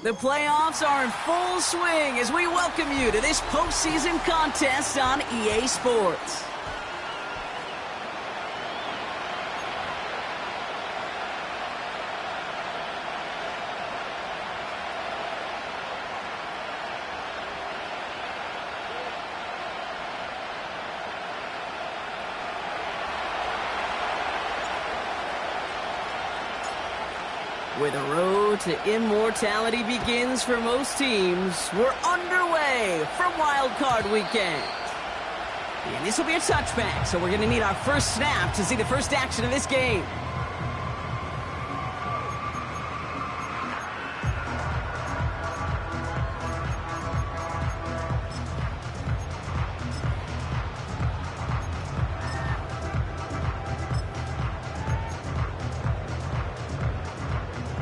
The playoffs are in full swing as we welcome you to this postseason contest on EA Sports. Where the road to immortality begins for most teams, we're underway for Wild Card Weekend. And this will be a touchback, so we're going to need our first snap to see the first action of this game.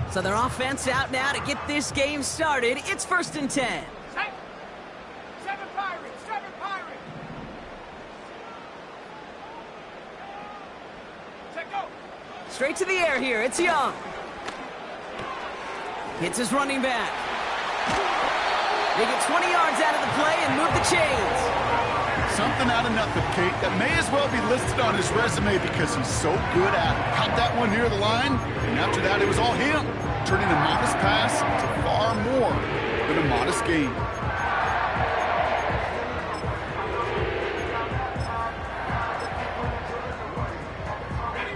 So their offense out now to get this game started. It's 1st and 10. Seven Pirates! Set go! Straight to the air here. It's Young. Hits his running back. They get 20 yards out of the play and move the chains. Something out of nothing, Kate, that may as well be listed on his resume because he's so good at it. Caught that one near the line, and after that it was all him, turning a modest pass to far more than a modest gain.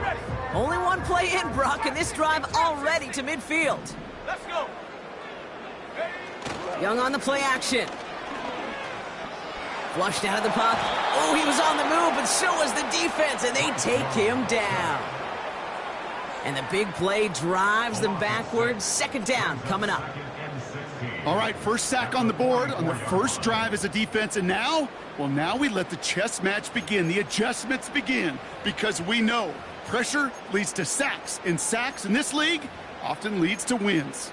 Ready. Only one play in, Brock, and this drive already to midfield. Let's go! Young on the play action. Flushed out of the pocket. Oh, he was on the move, but so was the defense, and they take him down. And the big play drives them backwards. 2nd down coming up. All right, first sack on the board on the first drive as a defense, and now, well, now we let the chess match begin, the adjustments begin, because we know pressure leads to sacks, and sacks in this league often leads to wins.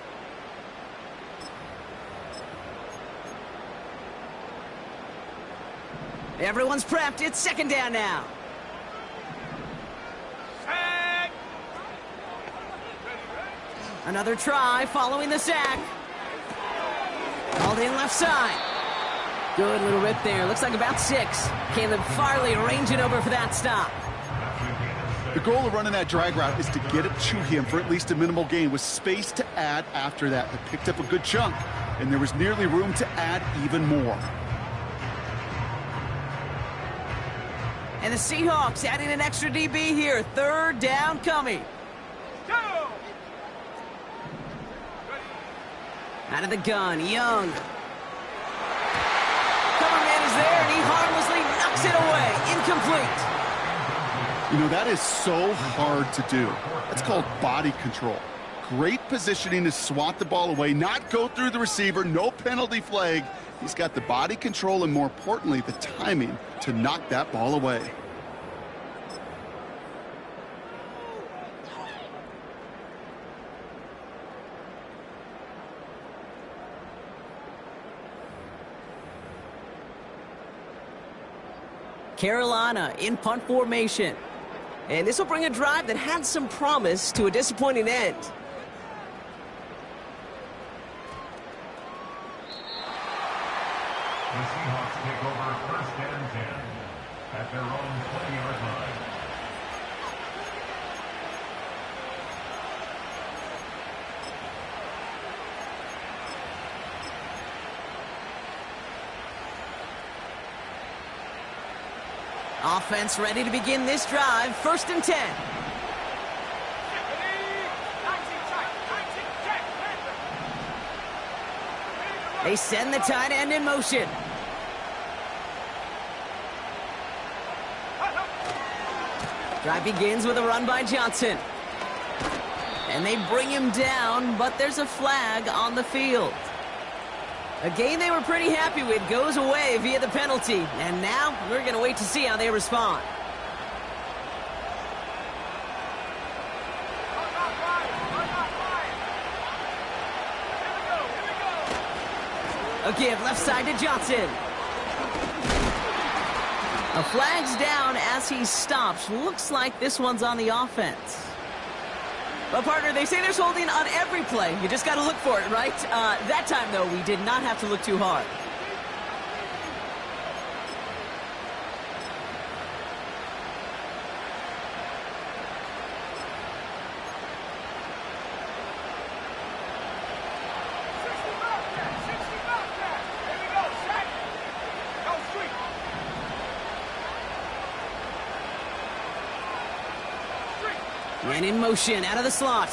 Everyone's prepped. It's 2nd down now. Sack! Another try following the sack. Called in left side. Good little rip there. Looks like about 6. Caleb Farley ranging over for that stop. The goal of running that drag route is to get it to him for at least a minimal gain with space to add after that. They picked up a good chunk, and there was nearly room to add even more. And the Seahawks adding an extra DB here. 3rd down coming. Go! Out of the gun, Young. Cover man is there, and he harmlessly knocks it away. Incomplete. You know, that is so hard to do. That's called body control. Great positioning to swat the ball away, not go through the receiver, no penalty flag. He's got the body control and, more importantly, the timing to knock that ball away. Carolina in punt formation. And this will bring a drive that had some promise to a disappointing end. The Seahawks take over 1st and 10 at their own 20-yard line. Offense ready to begin this drive. 1st and 10. They send the tight end in motion. Drive begins with a run by Johnson. And they bring him down, but there's a flag on the field. A game they were pretty happy with goes away via the penalty. And now we're going to wait to see how they respond. A give left side to Johnson. A flag's down as he stops. Looks like this one's on the offense. Well, partner, they say there's holding on every play. You just got to look for it, right? That time, though, we did not have to look too hard. And in motion, out of the slot.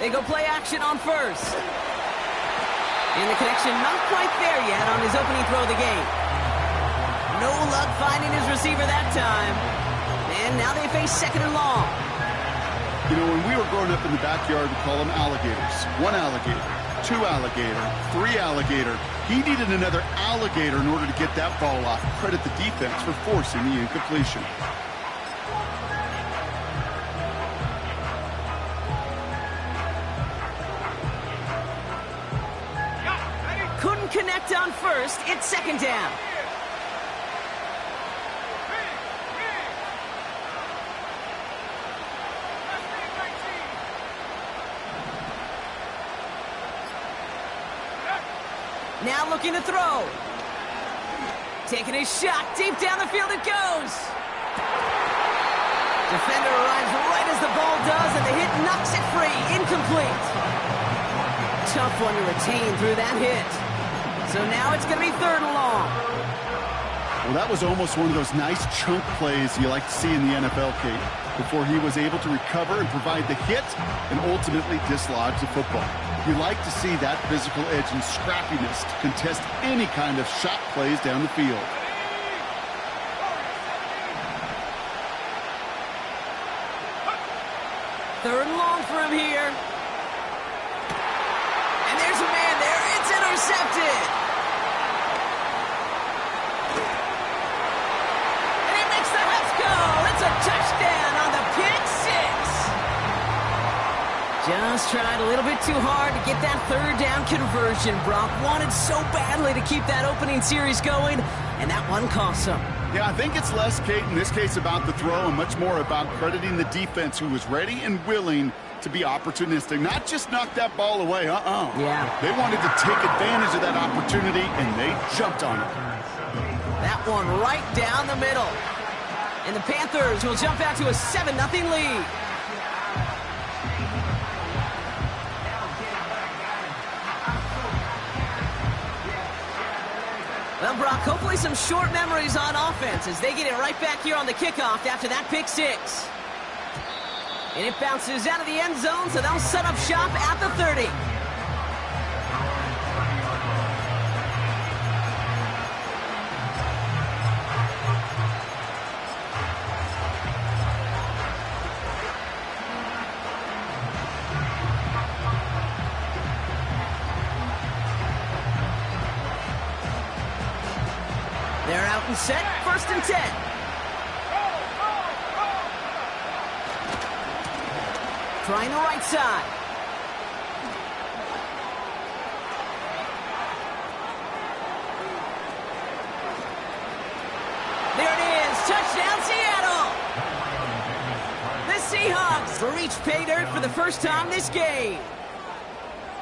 They go play action on first. And the connection not quite there yet on his opening throw of the game. No luck finding his receiver that time. And now they face second and long. You know, when we were growing up in the backyard, we call them alligators. One alligator, two alligator, three alligator. He needed another alligator in order to get that ball off. Credit the defense for forcing the incompletion. Couldn't connect on first. It's second down. Now looking to throw. Taking a shot. Deep down the field it goes. Defender arrives right as the ball does, and the hit knocks it free. Incomplete. Tough one to retain through that hit. So now it's going to be third and long. Well, that was almost one of those nice chunk plays you like to see in the NFL, Kate, before he was able to recover and provide the hit and ultimately dislodge the football. You like to see that physical edge and scrappiness to contest any kind of shot plays down the field. Third and long for him here. And there's a man there. It's intercepted. And he makes the Huffs go. It's a touchdown on the pick six. Just tried a little bit too hard to get that third down conversion. Brock wanted so badly to keep that opening series going, and that one cost him. Yeah, I think it's less, Kate, in this case about the throw and much more about crediting the defense who was ready and willing to be opportunistic. Not just knock that ball away, Yeah. They wanted to take advantage of that opportunity, and they jumped on it. That one right down the middle. And the Panthers will jump out to a 7-0 lead. Well, Brock, hopefully some short memories on offense as they get it right back here on the kickoff after that pick six. And it bounces out of the end zone, so they'll set up shop at the 30. They're out and set, 1st and 10. Trying the right side. There it is, touchdown Seattle! The Seahawks reach pay dirt for the first time this game.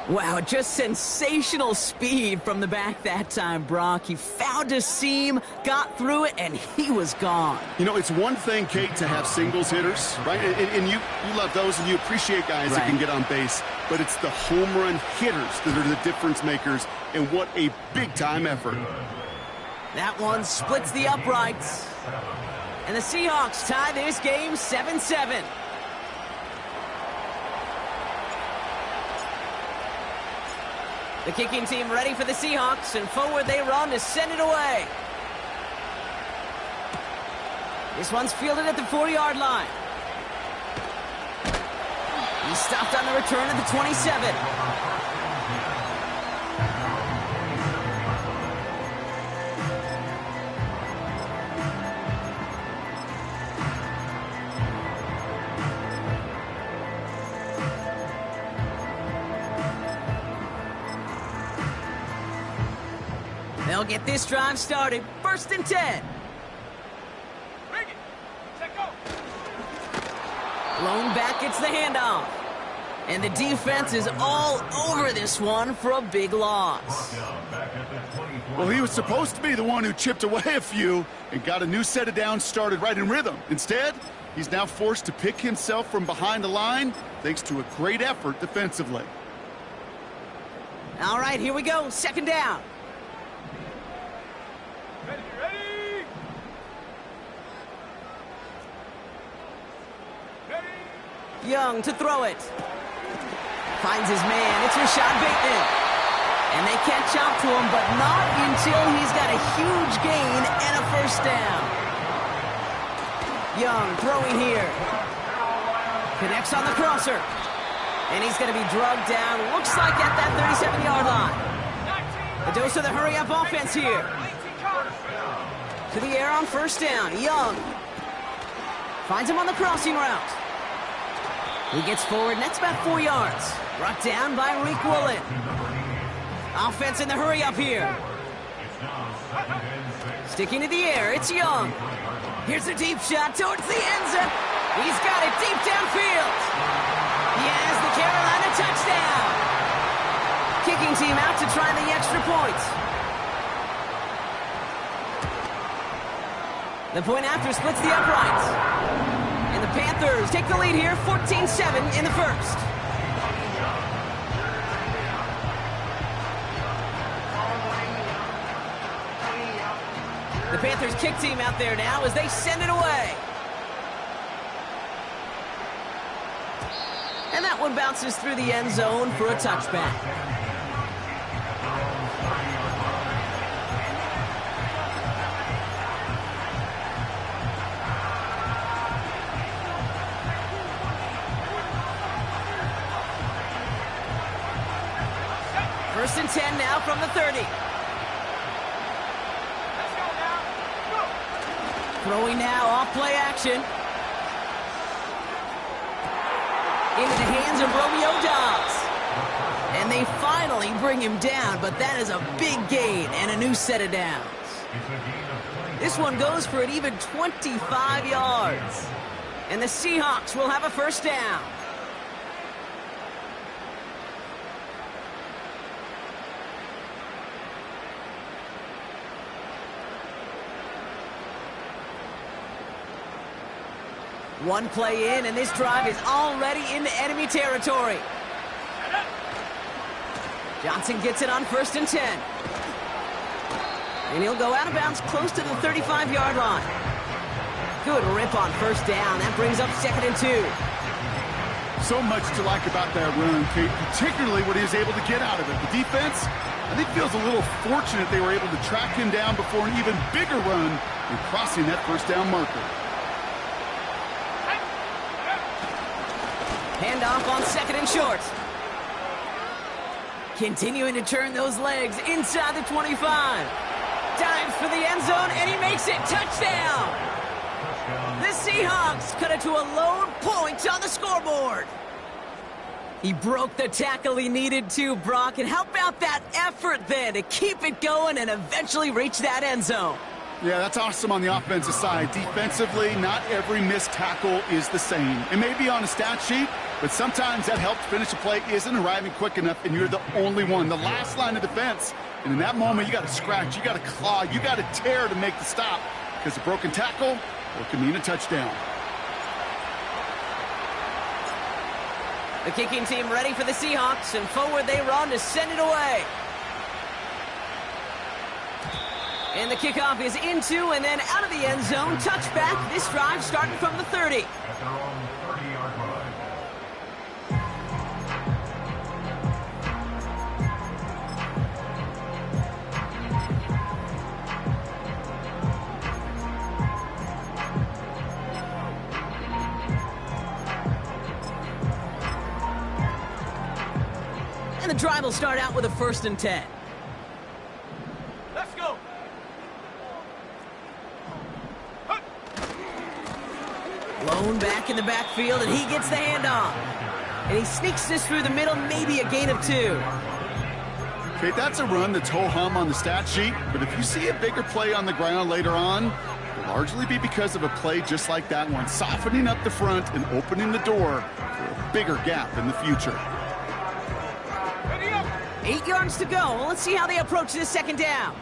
Wow, just sensational speed from the back that time, Brock. He found a seam, got through it, and he was gone. You know, it's one thing, Kate, to have singles hitters, right? And you love those, and you appreciate guys that can get on base. But it's the home run hitters that are the difference makers, and what a big-time effort. That one splits the uprights. And the Seahawks tie this game 7-7. The kicking team ready for the Seahawks, and forward they run to send it away. This one's fielded at the 40-yard line. He stopped on the return at the 27. They'll get this drive started. 1st and 10. Bring it. Set go. Blown back gets the handoff. And the defense is all over this one for a big loss. Well, he was supposed to be the one who chipped away a few and got a new set of downs started right in rhythm. Instead, he's now forced to pick himself from behind the line thanks to a great effort defensively. All right, here we go. 2nd down. Ready, ready. Ready. Young to throw it. Finds his man. It's Rashad Bateman. And they catch up to him, but not until he's got a huge gain and a 1st down. Young throwing here. Connects on the crosser. And he's going to be drugged down. Looks like at that 37-yard line. A dose of the hurry-up offense here. To the air on 1st down. Young finds him on the crossing route. He gets forward, and that's about 4 yards. Brought down by Reek Woolen. Offense in the hurry-up here. Sticking to the air, it's Young. Here's a deep shot towards the end zone. He's got it deep downfield. He has the Carolina touchdown. Kicking team out to try the extra point. The point after splits the uprights. And the Panthers take the lead here, 14-7 in the 1st. The Panthers kick team out there now as they send it away. And that one bounces through the end zone for a touchback. First and 10 now from the 30. Let's go now. Go. Throwing now off play action. Into the hands of Romeo Dobbs. And they finally bring him down, but that is a big gain and a new set of downs. This one goes for an even 25 yards. And the Seahawks will have a 1st down. One play in, and this drive is already into enemy territory. Johnson gets it on 1st and 10. And he'll go out of bounds close to the 35-yard line. Good rip on 1st down. That brings up 2nd and 2. So much to like about that run, Kate, particularly what he was able to get out of it. The defense, I think, feels a little fortunate they were able to track him down before an even bigger run in crossing that 1st down marker. Handoff on 2nd and short. Continuing to turn those legs inside the 25. Dives for the end zone, and he makes it. Touchdown! The Seahawks cut it to a lone point on the scoreboard. He broke the tackle he needed to, Brock. And how about that effort then to keep it going and eventually reach that end zone? Yeah, that's awesome on the offensive side. Defensively, not every missed tackle is the same. It may be on a stat sheet, but sometimes that help to finish a play isn't arriving quick enough, and you're the only one, the last line of defense. And in that moment, you got to scratch, you got to claw, you got to tear to make the stop, because a broken tackle, it can mean a touchdown. The kicking team ready for the Seahawks, and forward they run to send it away. And the kickoff is into and then out of the end zone. Touchback. This drive starting from the 30. At their own 30-yard line. And the drive will start out with a 1st and 10. Let's go. Blown back in the backfield, and he gets the handoff. And he sneaks this through the middle, maybe a gain of 2. Okay, that's a run that's ho-hum on the stat sheet, but if you see a bigger play on the ground later on, it'll largely be because of a play just like that one, softening up the front and opening the door for a bigger gap in the future. 8 yards to go. Let's see how they approach this second down.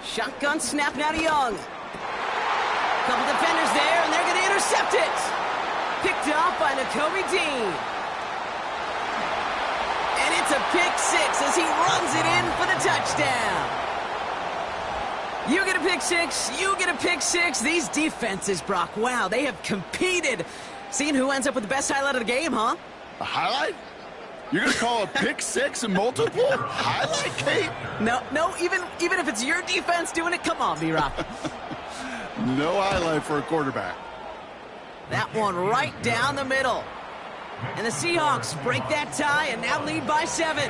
Shotgun snap now to Young. Couple defenders there, and they're going to intercept it. Picked up by Nakobe Dean. And it's a pick six as he runs it in for the touchdown. You get a pick six, you get a pick six. These defenses, Brock, wow, they have competed. Seeing who ends up with the best highlight of the game, huh? A highlight? You're going to call a pick six and multiple? Highlight, Kate? No, even if it's your defense doing it, come on, B-Rock. No highlight for a quarterback. That one right down the middle. And the Seahawks break that tie and now lead by 7.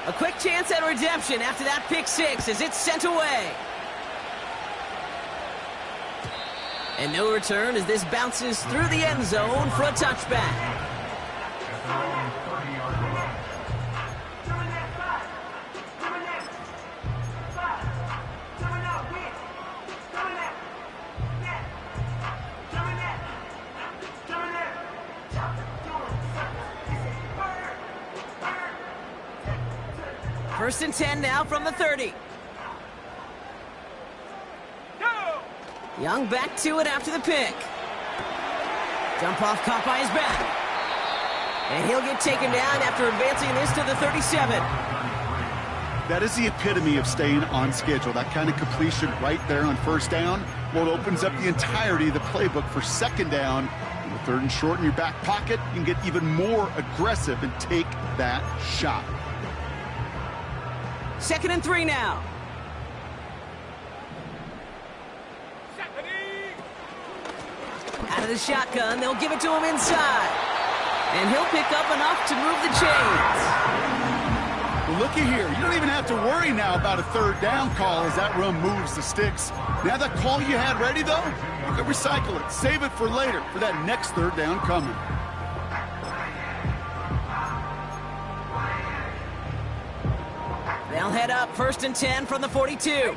A quick chance at redemption after that pick six as it's sent away. And no return as this bounces through the end zone for a touchback. First and 10 now from the 30. Young back to it after the pick. Dump off caught by his back. And he'll get taken down after advancing this to the 37. That is the epitome of staying on schedule. That kind of completion right there on first down. Well, it opens up the entirety of the playbook for second down. In the third and short in your back pocket, you can get even more aggressive and take that shot. 2nd and 3 now. Out of the shotgun, they'll give it to him inside. And he'll pick up enough to move the chains. Well, looky here. You don't even have to worry now about a third down call as that run moves the sticks. Now that call you had ready, though, you can recycle it. Save it for later for that next third down coming. They'll head up 1st and 10 from the 42.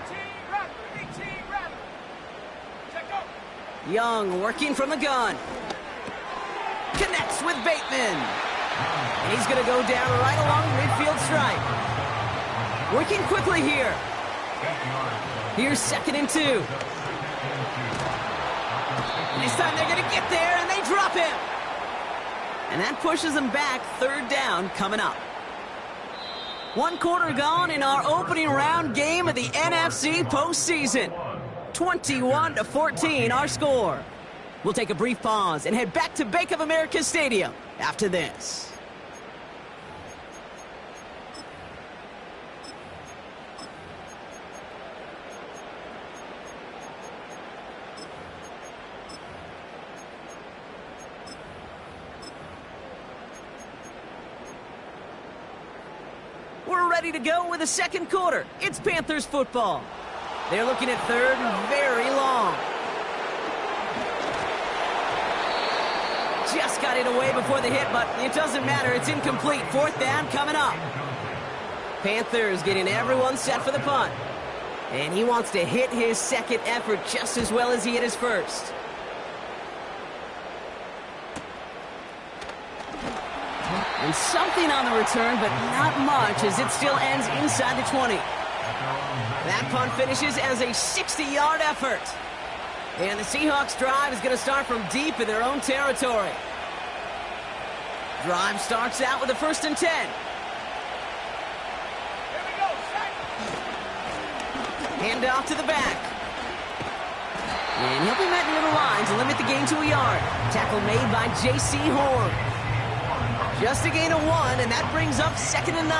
Young working from the gun. Connects with Bateman. And he's going to go down right along the midfield stripe. Working quickly here. Here's 2nd and 2. This time they're going to get there, and they drop him. And that pushes them back. 3rd down coming up. 1 quarter gone in our opening round game of the NFC postseason. 21-14 our score. We'll take a brief pause and head back to Bank of America Stadium after this. We're ready to go with the second quarter. It's Panthers football. They're looking at 3rd and very long. Just got it away before the hit, but it doesn't matter. It's incomplete. 4th down coming up. Panthers getting everyone set for the punt. And he wants to hit his second effort just as well as he hit his first. And something on the return, but not much as it still ends inside the 20. That punt finishes as a 60-yard effort. And the Seahawks drive is going to start from deep in their own territory. Drive starts out with a 1st and 10. Hand off to the back. And he'll be met near the line to limit the gain to a yard. Tackle made by J.C. Horn. Just a gain of 1, and that brings up 2nd and 9.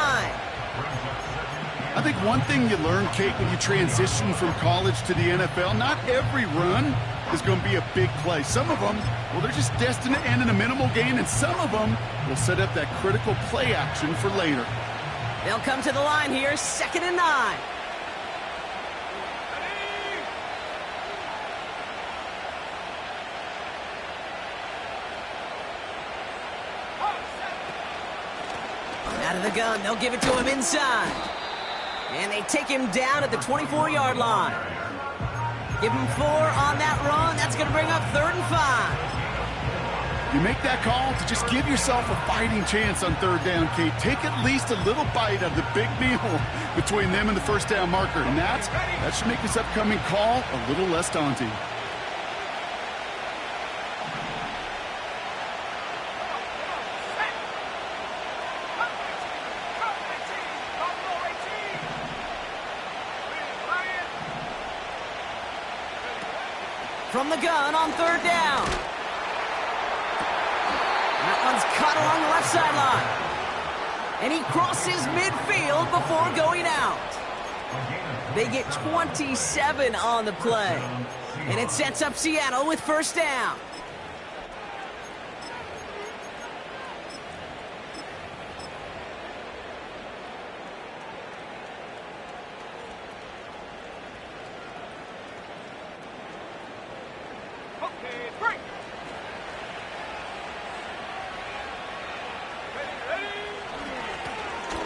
I think one thing you learn, Kate, when you transition from college to the NFL, not every run is going to be a big play. Some of them, well, they're just destined to end in a minimal gain, and some of them will set up that critical play action for later. They'll come to the line here, 2nd and 9. Out of the gun, they'll give it to him inside. And they take him down at the 24-yard line. Give him 4 on that run. That's going to bring up 3rd and 5. You make that call to just give yourself a fighting chance on 3rd down, Kate. Take at least a little bite of the big meal between them and the 1st down marker. And that should make this upcoming call a little less daunting. From the gun on 3rd down. That one's cut along the left sideline. And he crosses midfield before going out. They get 27 on the play. And it sets up Seattle with 1st down.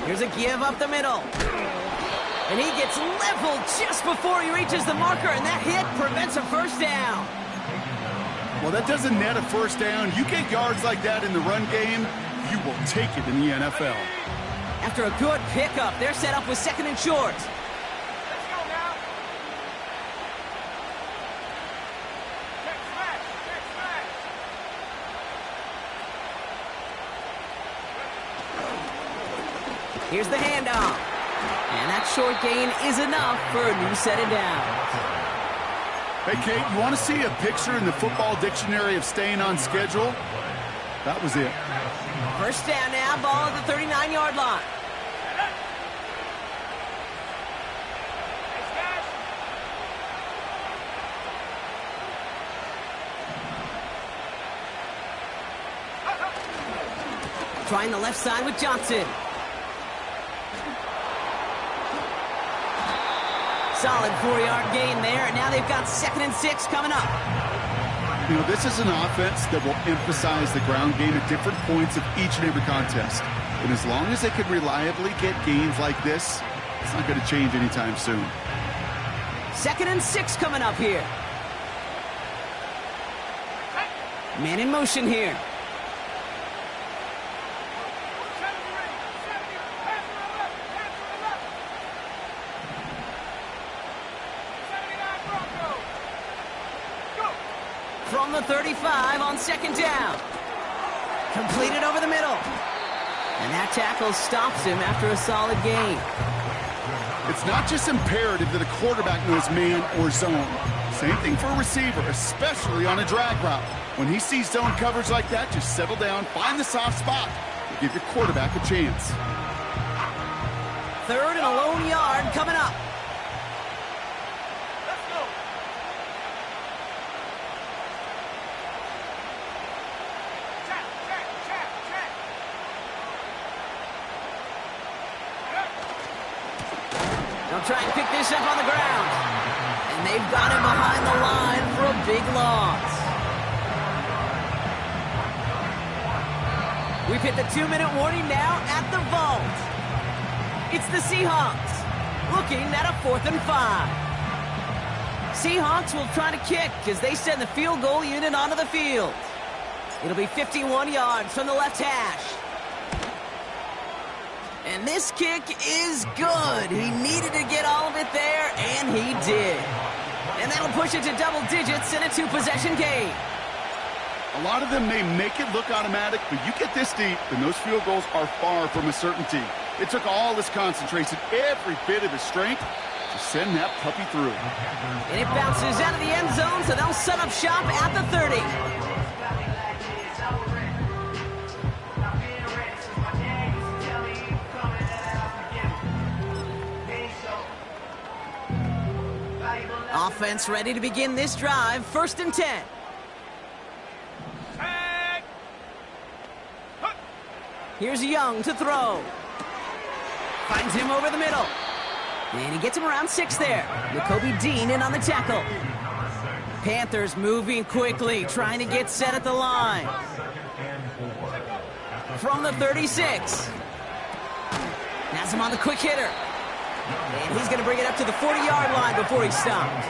Here's a give up the middle. And he gets leveled just before he reaches the marker, and that hit prevents a 1st down. Well, that doesn't net a 1st down. You get yards like that in the run game, you will take it in the NFL. After a good pickup, they're set up with 2nd and short. Let's go now. Check smash. Check smash. Here's the handoff. And that short gain is enough for a new set of downs. Hey, Kate, you want to see a picture in the football dictionary of staying on schedule? That was it. 1st down now, ball at the 39-yard line. Trying the left side with Johnson. Solid 4-yard gain there, and now they've got 2nd and 6 coming up. You know, this is an offense that will emphasize the ground game at different points of each and every contest. And as long as they can reliably get gains like this, it's not going to change anytime soon. 2nd and 6 coming up here. Man in motion here. From the 35 on 2nd down. Completed over the middle. And that tackle stops him after a solid gain. It's not just imperative that a quarterback knows man or zone. Same thing for a receiver, especially on a drag route. When he sees zone coverage like that, just settle down, find the soft spot, and give your quarterback a chance. 3rd and a lone yard coming up. They'll try and pick this up on the ground. And they've got him behind the line for a big loss. We've hit the 2-minute warning now at the vault. It's the Seahawks looking at a 4th and 5. Seahawks will try to kick as they send the field goal unit onto the field. It'll be 51 yards from the left hash. And this kick is good. He needed to get all of it there, and he did. And that'll push it to double digits in a 2-possession game. A lot of them may make it look automatic, but you get this deep, and those field goals are far from a certainty. It took all his concentration, every bit of his strength, to send that puppy through. And it bounces out of the end zone, so they'll set up shop at the 30. Offense ready to begin this drive. 1st and 10. Here's Young to throw. Finds him over the middle. And he gets him around 6 there. Jacoby Dean in on the tackle. Panthers moving quickly, trying to get set at the line. From the 36. Has him on the quick hitter. And he's going to bring it up to the 40-yard line before he's stopped.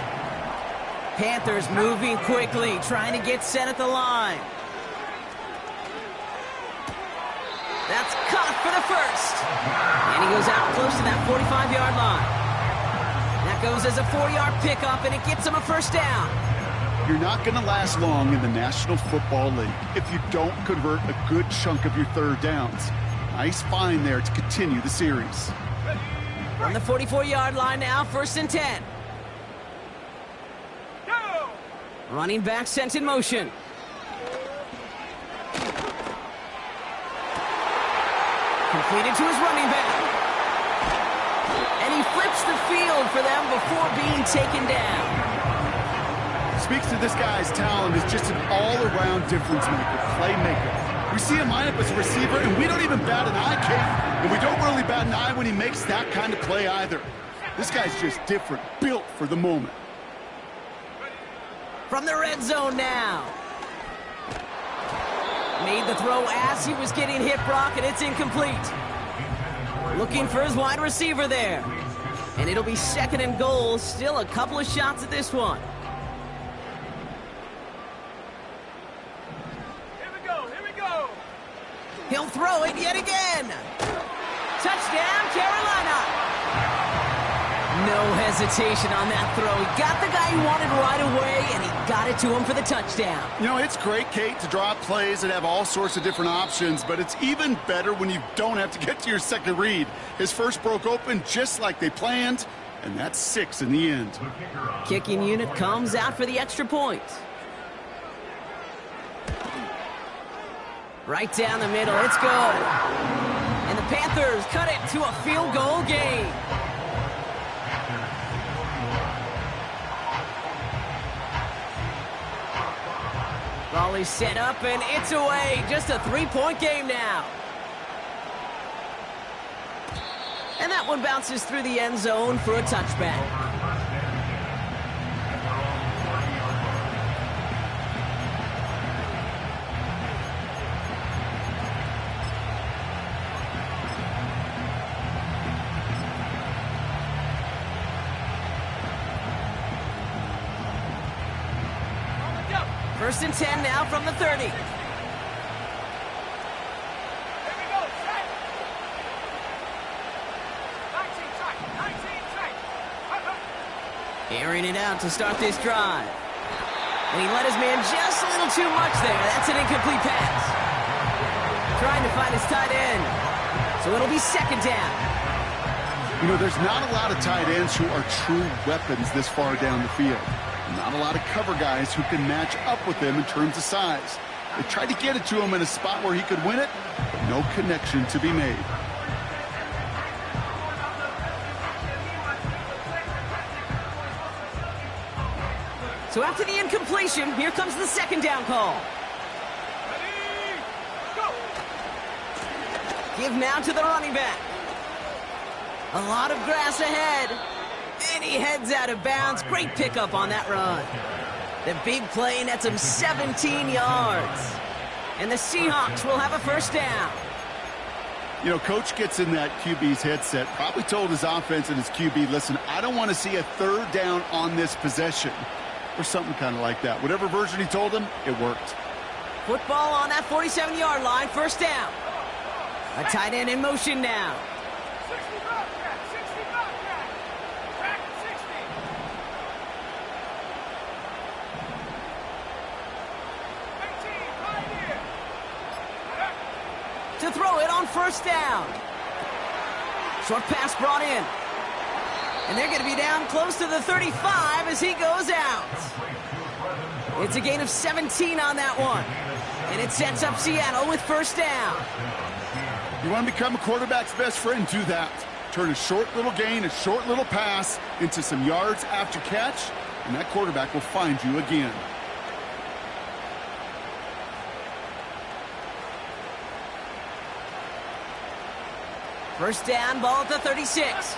Panthers moving quickly, trying to get set at the line. That's caught for the first. And he goes out close to that 45-yard line. That goes as a 4-yard pickup, and it gets him a first down. You're not going to last long in the National Football League if you don't convert a good chunk of your third downs. Nice find there to continue the series. From the 44-yard line now, 1st and 10. Go! Running back sent in motion. Completed to his running back. And he flips the field for them before being taken down. Speaks to this guy's talent as just an all-around difference maker, playmaker. We see him line up as a receiver, and we don't even bat an eye, Kate. And we don't really bat an eye when he makes that kind of play either. This guy's just different, built for the moment. From the red zone now. Made the throw as he was getting hit, Brock, and it's incomplete. Looking for his wide receiver there. And it'll be 2nd and goal. Still a couple of shots at this one. Here we go! He'll throw it yet again. Touchdown, Carolina. No hesitation on that throw. He got the guy he wanted right away, and he got it to him for the touchdown. You know, it's great, Kate, to draw up plays and have all sorts of different options, but it's even better when you don't have to get to your second read. His first broke open just like they planned, and that's 6 in the end. Kicking unit comes out for the extra point. Right down the middle, it's good. And the Panthers cut it to a field goal game. Ball is set up, and it's away. Just a 3-point game now. And that one bounces through the end zone for a touchback. First and 10 now from the 30. Here we go, set! 19 tight! Airing it out to start this drive. And he let his man just a little too much there. That's an incomplete pass. Trying to find his tight end. So it'll be 2nd down. You know, there's not a lot of tight ends who are true weapons this far down the field. Not a lot of cover guys who can match up with him in terms of size. They tried to get it to him in a spot where he could win it, but no connection to be made. So after the incompletion, here comes the 2nd down call. Ready, go! Give now to the running back. A lot of grass ahead. And he heads out of bounds. Great pickup on that run. The big play nets him 17 yards. And the Seahawks will have a first down. You know, Coach gets in that QB's headset, probably told his offense and his QB, listen, I don't want to see a 3rd down on this possession. Or something kind of like that. Whatever version he told him, it worked. Football on that 47-yard line, first down. A tight end in motion now. 60 Bobcat! 60 Bobcat! Back 60! 18, right here! To throw it on first down. Short pass brought in. And they're going to be down close to the 35 as he goes out. It's a gain of 17 on that one. And it sets up Seattle with first down. You want to become a quarterback's best friend, do that. Turn a short little gain, a short little pass into some yards after catch, and that quarterback will find you again. First down, ball at the 36.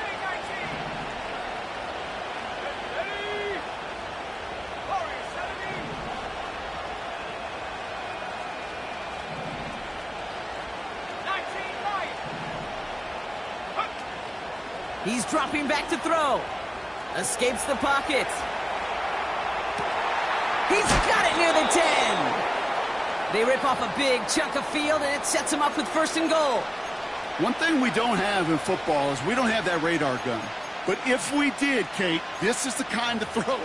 He's dropping back to throw. Escapes the pocket. He's got it near the 10. They rip off a big chunk of field, and it sets him up with 1st and goal. One thing we don't have in football is we don't have that radar gun. But if we did, Kate, this is the kind of throw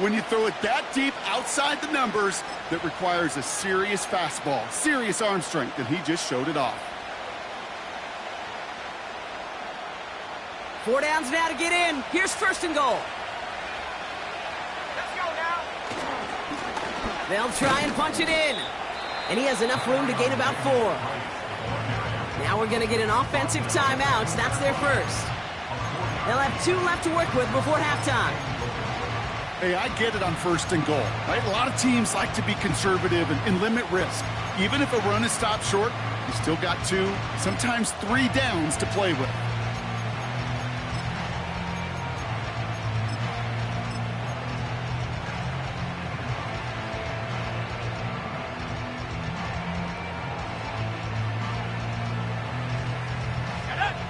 when you throw it that deep outside the numbers that requires a serious fastball, serious arm strength, and he just showed it off. 4 downs now to get in. Here's 1st and goal. Let's go now. They'll try and punch it in. And he has enough room to gain about 4. Now we're going to get an offensive timeout. That's their first. They'll have 2 left to work with before halftime. Hey, I get it on 1st and goal, right? A lot of teams like to be conservative and limit risk. Even if a run is stopped short, you still got 2, sometimes 3 downs to play with.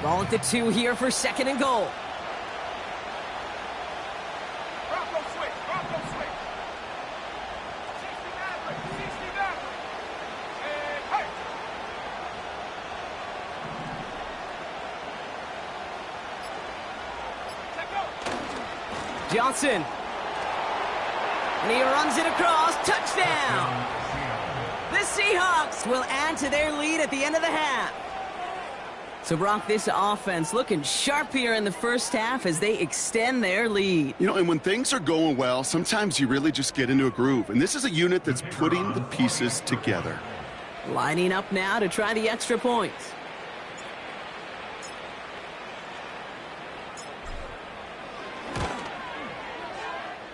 Ball at the 2 here for 2nd and goal. Bronco switch. Bronco switch. 60 Maverick. 60 Maverick. And hey. Let go. Johnson. And he runs it across. Touchdown. The Seahawks will add to their lead at the end of the half. So, Brock, this offense looking sharp here in the first half as they extend their lead. You know, and when things are going well, sometimes you really just get into a groove. And this is a unit that's putting the pieces together. Lining up now to try the extra point.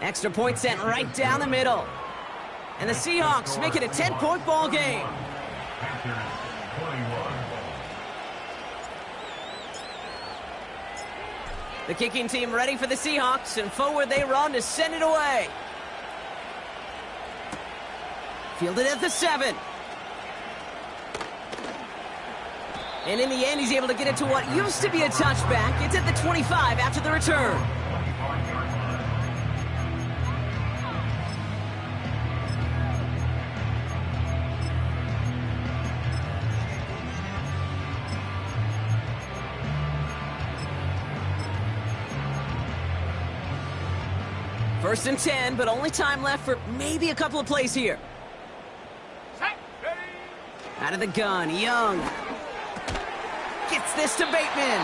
Extra point sent right down the middle. And the Seahawks make it a 10-point ball game. The kicking team ready for the Seahawks, and forward they run to send it away. Fielded at the 7. And in the end, he's able to get it to what used to be a touchback. It's at the 25 after the return. First and 10, but only time left for maybe a couple of plays here. Set. Ready. Out of the gun, Young. Gets this to Bateman.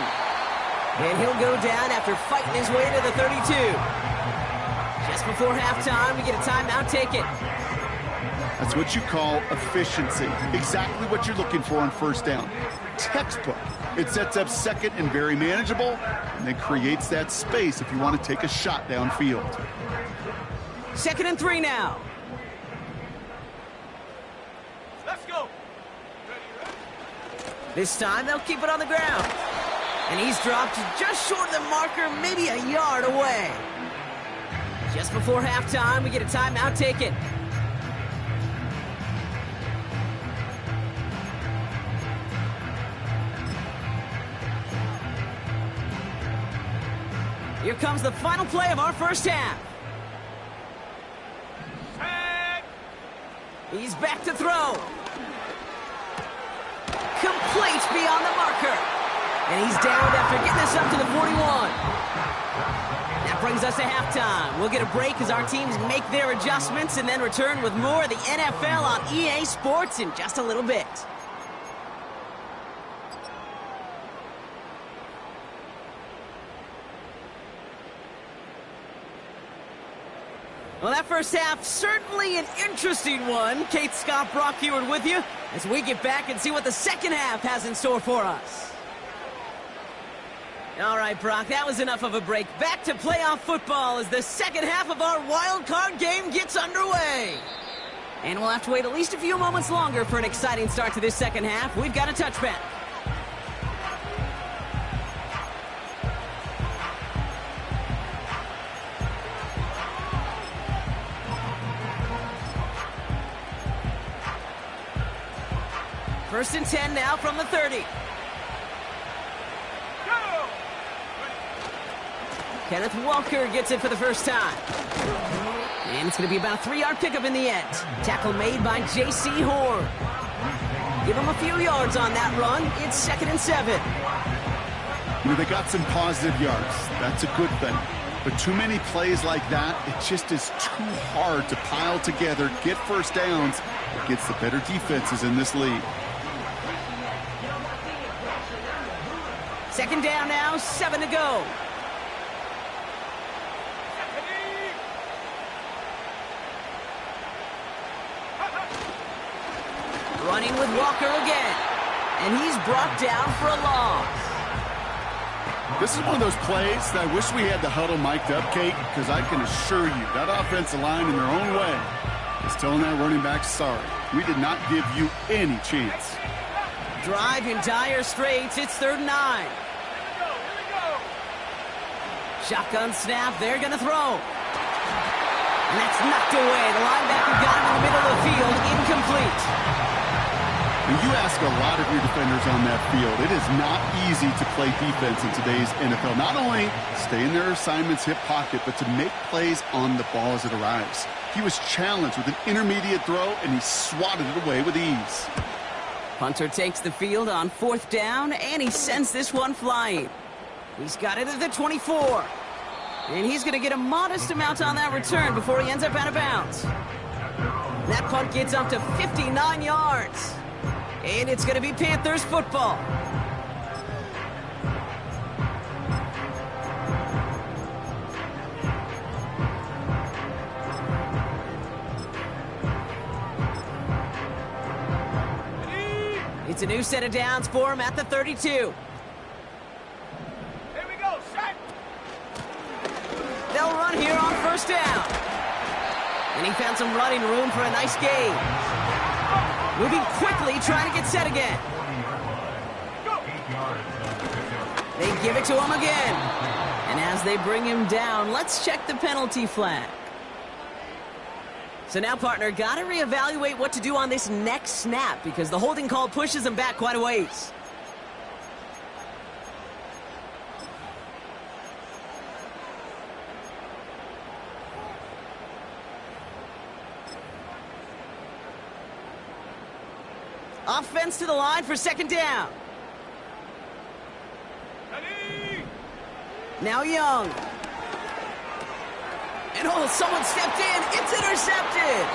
And he'll go down after fighting his way to the 32. Just before halftime, we get a timeout taken. That's what you call efficiency. Exactly what you're looking for on 1st down. Textbook. It sets up 2nd and very manageable, and then creates that space if you want to take a shot downfield. 2nd and 3 now. Let's go. Ready, ready. This time, they'll keep it on the ground. And he's dropped just short of the marker, maybe a yard away. Just before halftime, we get a timeout taken. Here comes the final play of our first half. Set. He's back to throw. Complete beyond the marker. And he's down after getting this up to the 41. That brings us to halftime. We'll get a break as our teams make their adjustments and then return with more of the NFL on EA Sports in just a little bit. Well, that first half, certainly an interesting one. Kate, Scott, Brock Heward with you as we get back and see what the second half has in store for us. All right, Brock, that was enough of a break. Back to playoff football as the second half of our wild card game gets underway. And we'll have to wait at least a few moments longer for an exciting start to this second half. We've got a touchback. First and 10 now from the 30. Go. Kenneth Walker gets it for the first time. And it's going to be about a 3-yard pickup in the end. Tackle made by J.C. Horn. Give him a few yards on that run. It's 2nd and 7. You know, they got some positive yards. That's a good thing. But too many plays like that, it just is too hard to pile together, get first downs against the better defenses in this league. 2nd down now, 7 to go. Running with Walker again. And he's brought down for a loss. This is one of those plays that I wish we had the huddle mic'd up, Kate, because I can assure you that offensive line in their own way is telling that running back, sorry, we did not give you any chance. Drive in dire straits. It's 3rd and 9. Here we go. Shotgun snap. They're going to throw. And that's knocked away. The linebacker got him in the middle of the field. Incomplete. And you ask a lot of your defenders on that field. It is not easy to play defense in today's NFL. Not only stay in their assignment's hip pocket, but to make plays on the ball as it arrives. He was challenged with an intermediate throw, and he swatted it away with ease. Punter takes the field on 4th down, and he sends this one flying. He's got it at the 24. And he's going to get a modest amount on that return before he ends up out of bounds. That punt gets up to 59 yards. And it's going to be Panthers football. It's a new set of downs for him at the 32. Here we go. Set. They'll run here on 1st down. And he found some running room for a nice gain. Moving quickly, trying to get set again. They give it to him again. And as they bring him down, let's check the penalty flag. So now, partner, got to reevaluate what to do on this next snap because the holding call pushes him back quite a ways. Offense to the line for 2nd down. Ready. Now Young. And someone stepped in. It's intercepted.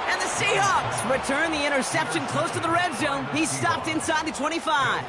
And the Seahawks return the interception close to the red zone. He's stopped inside the 25.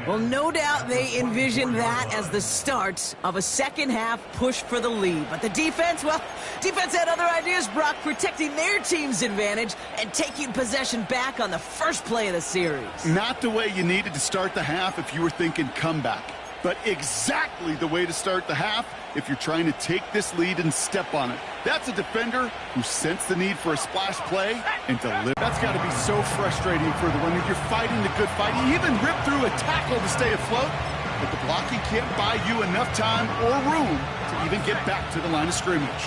Well, no doubt they envisioned that as the start of a second-half push for the lead. But the defense, well, defense had other ideas, Brock, protecting their team's advantage and taking possession back on the first play of the series. Not the way you needed to start the half if you were thinking comeback, but exactly the way to start the half if you're trying to take this lead and step on it. That's a defender who sensed the need for a splash play and delivered. That's got to be so frustrating for the runner. You're fighting the good fight. You even ripped through a tackle to stay afloat, but the blocking can't buy you enough time or room to even get back to the line of scrimmage.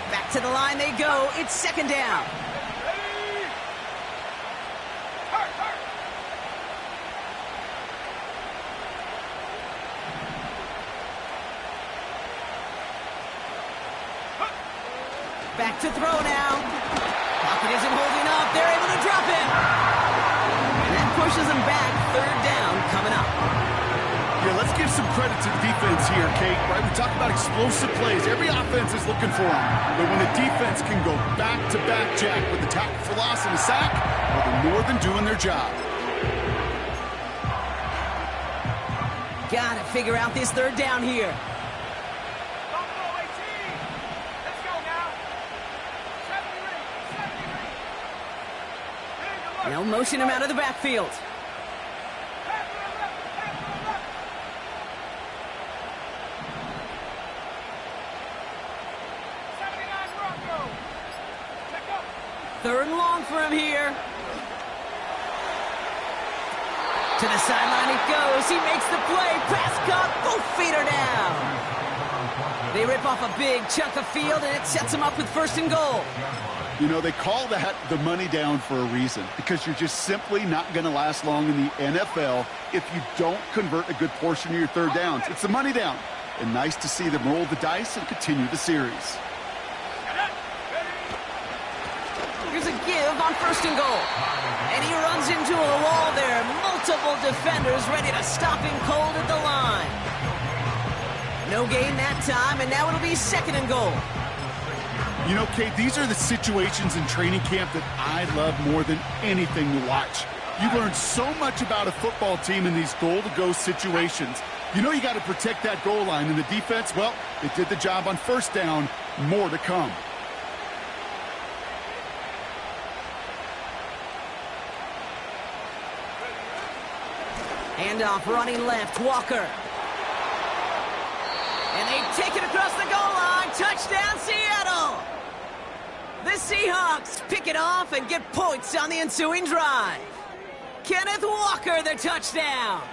Back to the line they go. It's 2nd down. Ready. Hurt. Back to throw now. Pocket isn't holding up. They're able to drop him. And that pushes him back. 3rd down coming up. Yeah, let's give some credit to the defense here, Kate. Right, we talk about explosive plays. Every offense is looking for them. But when a defense can go back-to-back, Jack, with the tackle for loss and a sack, well, they're more than doing their job. Got to figure out this 3rd down here. Don't go, 18. Let's go now. 73. They'll motion him out of the backfield. Pass to the left. 79 Broncos. Check up. 3rd and long for him here. To the sideline it goes. He makes the play. Pass caught. Both feet are down. They rip off a big chunk of field, and it sets him up with 1st and goal. You know, they call that the money down for a reason, because you're just simply not going to last long in the NFL if you don't convert a good portion of your third downs. It's the money down. And nice to see them roll the dice and continue the series. Here's a give on 1st and goal. And he runs into a wall there. Multiple defenders ready to stop him cold at the line. No gain that time, and now it'll be 2nd and goal. You know, Kate, these are the situations in training camp that I love more than anything to watch. You learn so much about a football team in these goal-to-go situations. You know you got to protect that goal line, and the defense, well, it did the job on 1st down. More to come. Handoff running left, Walker. And they take it across the goal line. Touchdown, Seattle! The Seahawks pick it off and get points on the ensuing drive. Kenneth Walker, the touchdown.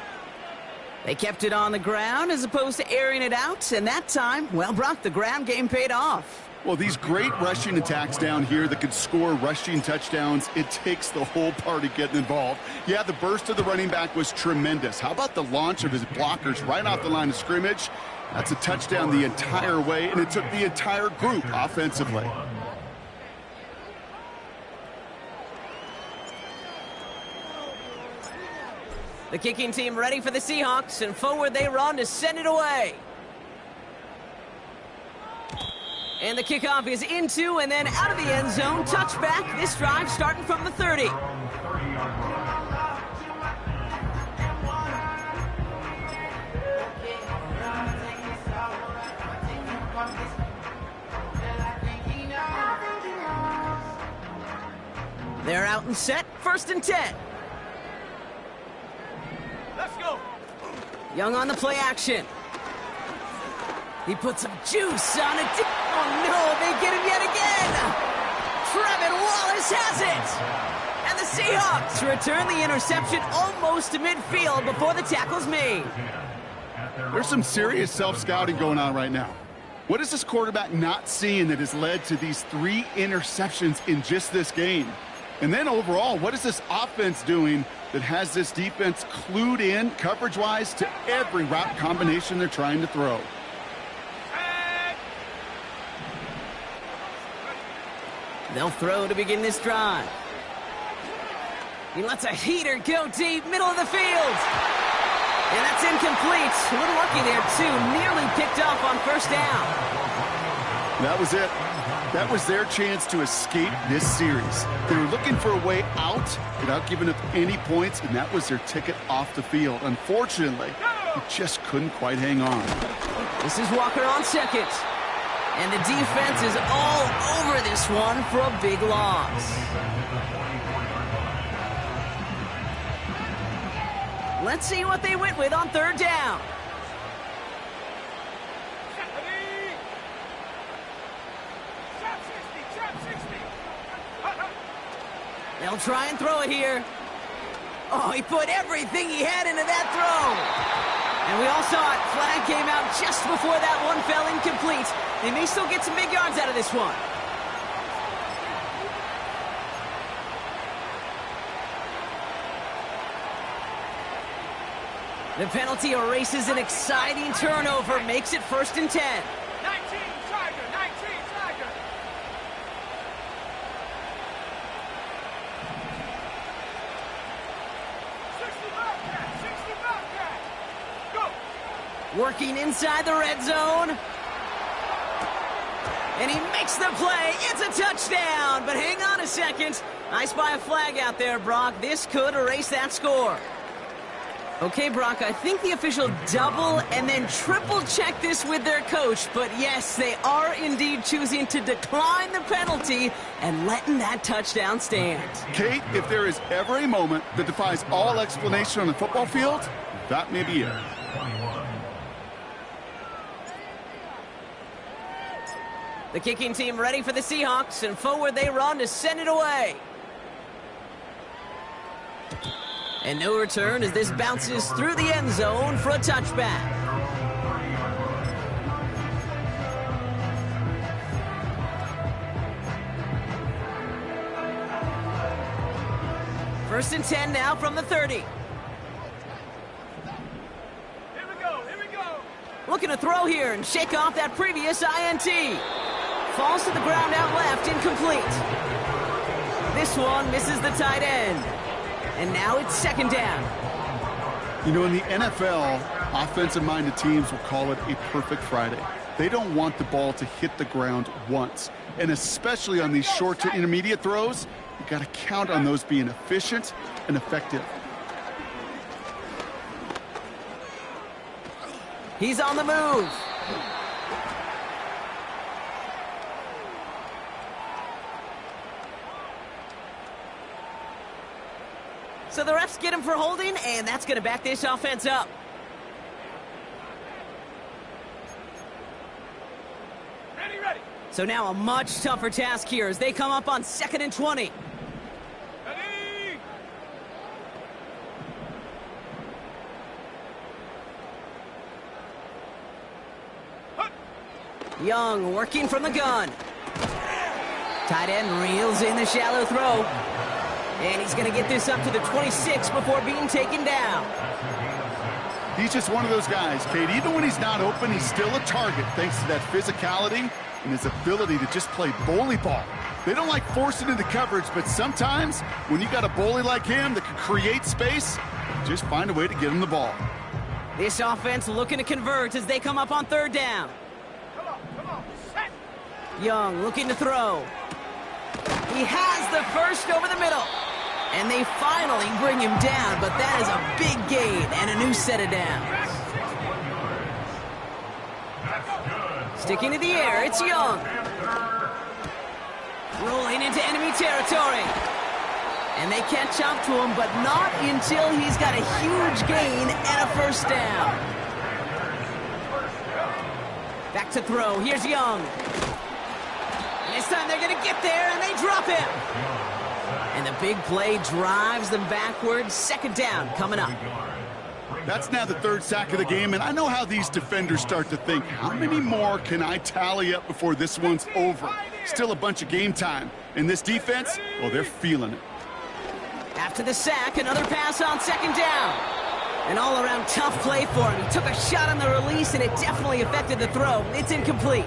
They kept it on the ground as opposed to airing it out, and that time, well, Brock, the ground game paid off. Well, these great rushing attacks down here that could score rushing touchdowns, it takes the whole party getting involved. Yeah, the burst of the running back was tremendous. How about the launch of his blockers right off the line of scrimmage? That's a touchdown the entire way, and it took the entire group offensively. The kicking team ready for the Seahawks, and forward they run to send it away. And the kickoff is into and then out of the end zone. Touchback. This drive starting from the 30. They're out and set. 1st and 10. Let's go. Young on the play action. He puts some juice on it. Oh, no, they get him yet again. Trevin Wallace has it. And the Seahawks return the interception almost to midfield before the tackle's made. There's some serious self-scouting going on right now. What is this quarterback not seeing that has led to these 3 interceptions in just this game? And then overall, what is this offense doing that has this defense clued in coverage-wise to every route combination they're trying to throw? They'll throw to begin this drive. He lets a heater go deep, middle of the field. And that's incomplete. A little lucky there, too. Nearly picked off on 1st down. That was it. That was their chance to escape this series. They were looking for a way out without giving up any points, and that was their ticket off the field. Unfortunately, they just couldn't quite hang on. This is Walker on 2nd. And the defense is all over this one for a big loss. Let's see what they went with on 3rd down. They'll try and throw it here. Oh, he put everything he had into that throw. And we all saw it. Flag came out just before that one fell incomplete. They may still get some big yards out of this one. The penalty erases an exciting turnover, makes it 1st and 10. 19 Tiger, 19 Tiger. Go. Working inside the red zone. And he makes the play. It's a touchdown. But hang on a second. I spy a flag out there, Brock. This could erase that score. Okay, Brock, I think the official double and then triple check this with their coach. But yes, they are indeed choosing to decline the penalty and letting that touchdown stand. Kate, if there is ever a moment that defies all explanation on the football field, that may be it. The kicking team ready for the Seahawks, and forward they run to send it away. And no return as this bounces through the end zone for a touchback. First and 10 now from the 30. Here we go, here we go. Looking to throw here and shake off that previous INT. Falls to the ground out left, incomplete. This one misses the tight end. And now it's second down. You know, in the NFL, offensive-minded teams will call it a perfect Friday. They don't want the ball to hit the ground once. And especially on these short to intermediate throws, you got to count on those being efficient and effective. He's on the move. So the refs get him for holding, and that's going to back this offense up. Ready, ready. So now a much tougher task here as they come up on 2nd and 20. Ready. Young working from the gun. Tight end reels in the shallow throw. And he's going to get this up to the 26 before being taken down. He's just one of those guys, Kate. Even when he's not open, he's still a target thanks to that physicality and his ability to just play bully ball. They don't like forcing into coverage, but sometimes when you got a bully like him that can create space, just find a way to get him the ball. This offense looking to convert as they come up on 3rd down. Come on, set. Young looking to throw. He has the first over the middle. And they finally bring him down, but that is a big gain and a new set of downs. Sticking to the air, it's Young. Rolling into enemy territory. And they catch up to him, but not until he's got a huge gain and a first down. Back to throw, here's Young. And this time they're going to get there, and they drop him. And the big play drives them backwards. 2nd down coming up. That's now the 3rd sack of the game, and I know how these defenders start to think, how many more can I tally up before this one's over? Still a bunch of game time. And this defense, well, they're feeling it. After the sack, another pass on 2nd down. An all-around tough play for him. He took a shot on the release, and it definitely affected the throw. It's incomplete.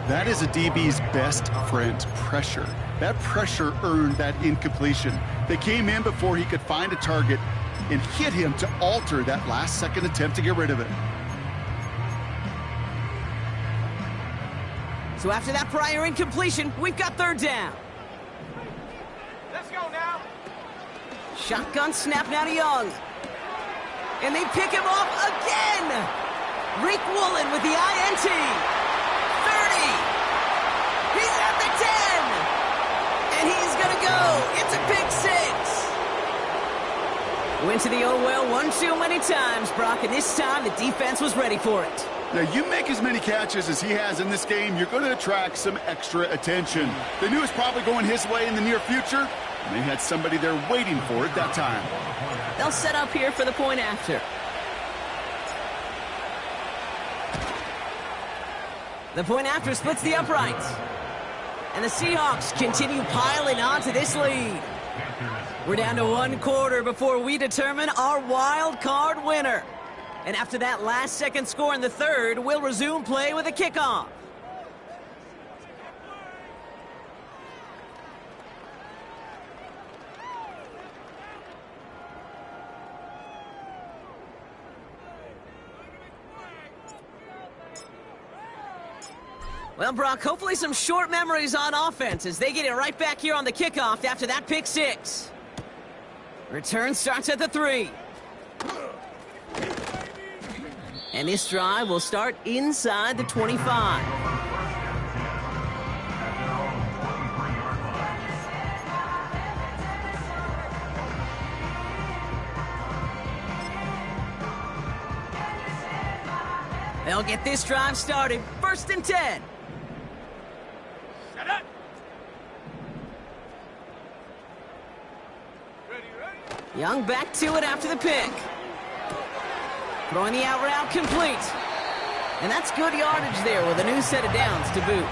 That is a DB's best friend, pressure. That pressure earned that incompletion. They came in before he could find a target and hit him to alter that last-second attempt to get rid of it. So after that prior incompletion, we've got 3rd down. Let's go now. Shotgun snap now to Young. And they pick him off again. Reek Woolen with the INT. 30. He's at the 10. And he's going to go. It's a pick 6. Went to the oh-well one too many times, Brock, and this time the defense was ready for it. Now, you make as many catches as he has in this game, you're going to attract some extra attention. They knew it was probably going his way in the near future, and they had somebody there waiting for it that time. They'll set up here for the point after. The point after splits the uprights. And the Seahawks continue piling on to this lead. We're down to 1 quarter before we determine our wild card winner. And after that last-second score in the 3rd, we'll resume play with a kickoff. Well, Brock, hopefully some short memories on offense as they get it right back here on the kickoff after that pick 6. Return starts at the 3. And this drive will start inside the 25. They'll get this drive started. 1st and 10. Set up. Ready, ready. Young back to it after the pick. Throwing the out route complete. And that's good yardage there with a new set of downs to boot.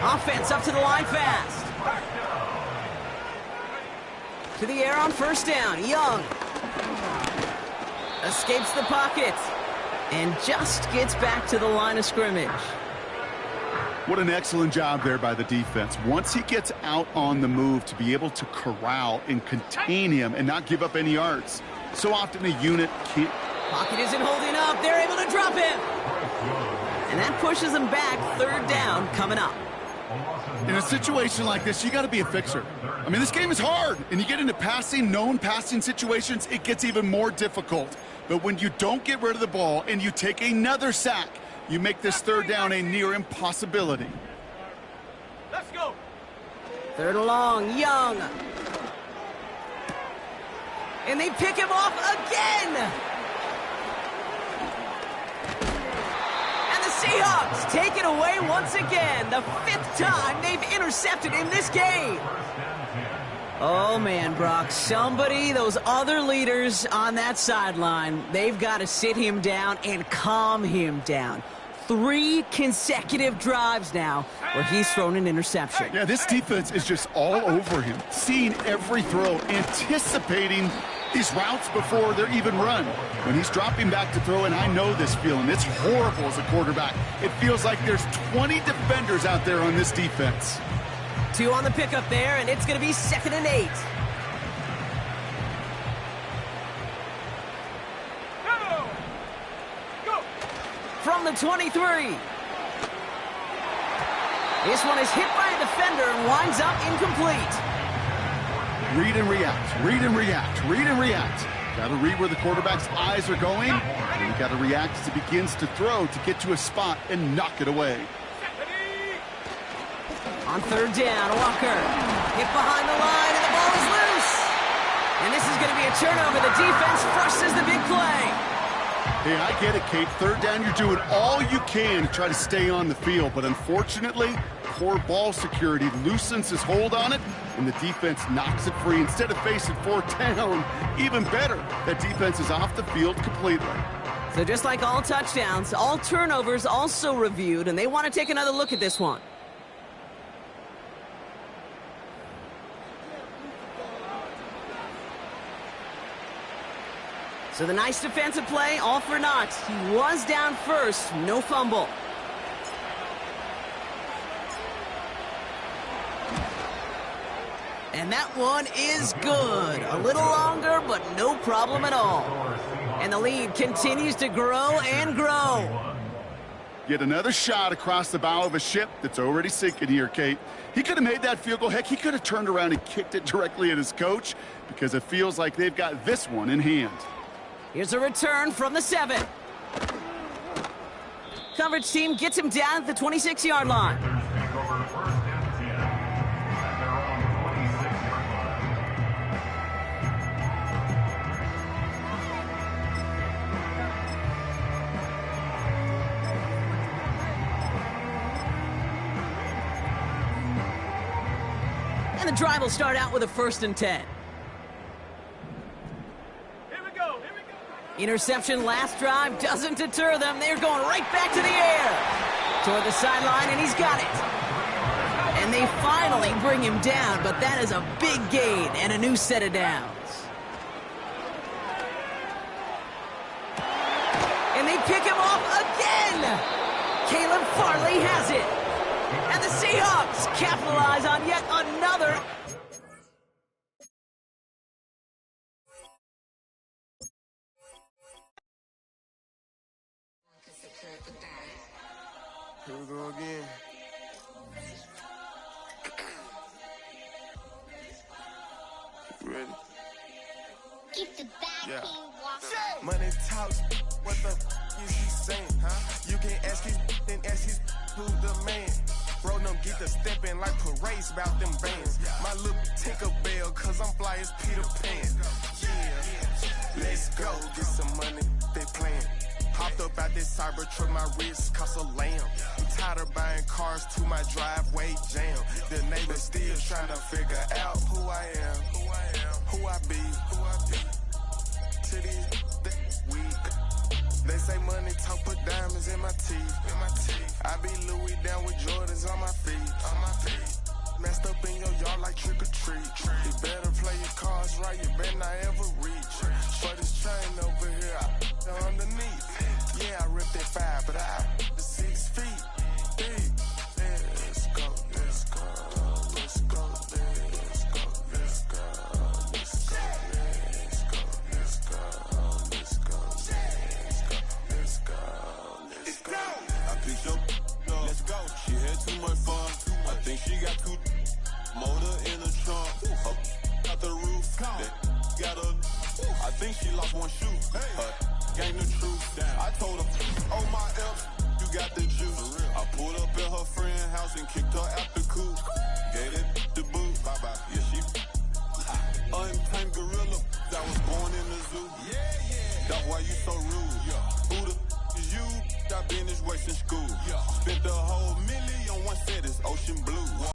Offense up to the line fast. To the air on first down. Young escapes the pocket and just gets back to the line of scrimmage. What an excellent job there by the defense. Once he gets out on the move, to be able to corral and contain him and not give up any yards. So often a unit can't. Pocket isn't holding up. They're able to drop him. And that pushes them back. Third down coming up. In a situation like this, you got to be a fixer. I mean, this game is hard, and you get into known passing situations, it gets even more difficult. But when you don't get rid of the ball and you take another sack, you make this third down a near impossibility. Let's go. Third and long, Young. And they pick him off again. And the Seahawks take it away once again. The 5th time they've intercepted in this game. Oh, man, Brock, those other leaders on that sideline, they've got to sit him down and calm him down. 3 consecutive drives now where he's thrown an interception. Yeah, this defense is just all over him, seeing every throw, anticipating these routes before they're even run. When he's dropping back to throw, and I know this feeling, it's horrible as a quarterback. It feels like there's 20 defenders out there on this defense. 2 on the pickup there, and it's going to be 2nd and 8. Go. From the 23. This one is hit by a defender and winds up incomplete. Read and react, read and react, read and react. Got to read where the quarterback's eyes are going, and you got to react as he begins to throw to get to a spot and knock it away. On third down, Walker hit behind the line, and the ball is loose. And this is going to be a turnover. The defense forces the big play. Hey, I get it, Kate. Third down, you're doing all you can to try to stay on the field. But unfortunately, poor ball security loosens his hold on it, and the defense knocks it free. Instead of facing 4th down, even better, that defense is off the field completely. So just like all touchdowns, all turnovers also reviewed, and they want to take another look at this one. So the nice defensive play, all for naught. He was down first, no fumble. And that one is good. A little longer, but no problem at all. And the lead continues to grow and grow. Yet another shot across the bow of a ship that's already sinking here, Kate. He could have made that field goal. Heck, he could have turned around and kicked it directly at his coach, because it feels like they've got this one in hand. Here's a return from the 7. Coverage team gets him down at the 26-yard line. And the drive will start out with a 1st and 10. Interception last drive doesn't deter them. They're going right back to the air. Toward the sideline, and he's got it. And they finally bring him down, but that is a big gain and a new set of downs. And they pick him off again. Caleb Farley has it. And the Seahawks capitalize on yet another. Here we go again. You ready? Keep the back walk. Money talks, what the is he saying? Huh? You can ask his, then ask his who the man. Bro, them get the stepping like parades about them bands. My little Tinkerbell, cause I'm fly as Peter Pan. Yeah, let's go, get some money, they playing. Hopped up out this Cybertruck, my wrist cost a lamb. I'm tired of buying cars to my driveway jam. The neighbors still trying to figure out who I am, who I be. To these week, they say money talk, put diamonds in my teeth. I be Louis down with Jordans on my feet. Messed up in your yard like trick or treat. You better play your cards think she lost one shoe. Gain the truth. I told her, oh my F, you got the juice. I pulled up at her friend's house and kicked her out the coop. Gave that the boot. Bye-bye. Yeah, she untamed gorilla that was born in the zoo. That's why you so rude. Who the is you? I been this way since school.